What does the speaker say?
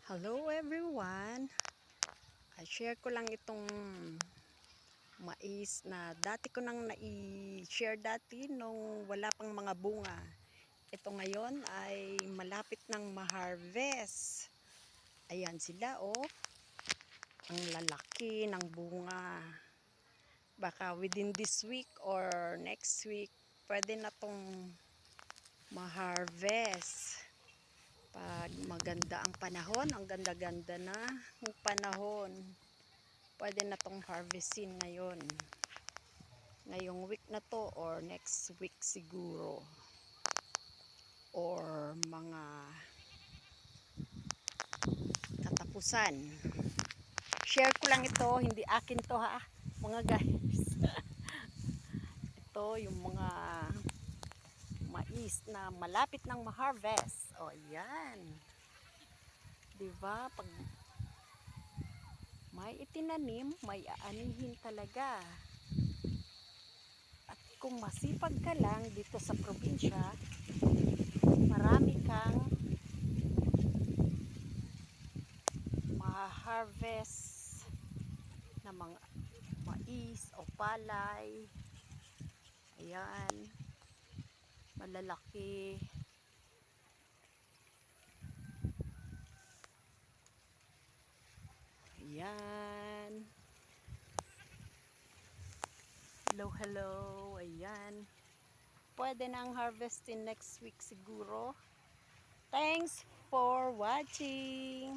Hello everyone! I-share ko lang itong mais na dati ko nang nai-share dati nung wala pang mga bunga. Ito ngayon ay malapit nang ma-harvest. Ayan sila oh. Ang lalaki ng bunga. Baka within this week or next week pwede na tong ma-harvest. Pag maganda ang panahon, ang ganda-ganda na ng panahon, pwede na tong harvestin ngayon. Ngayong week na to or next week siguro. Or mga katapusan. Share ko lang ito, hindi akin to ha, mga guys. Ito yung mga mais na malapit nang ma-harvest. O yan. Diba? Pag may itinanim, may aanihin talaga. At kung masipag ka lang dito sa probinsya, marami kang ma-harvest na mga mais o palay. Ayan. Malalaki. Ayan. Hello, hello. Ayan. Pwede nang harvestin next week siguro. Thanks for watching.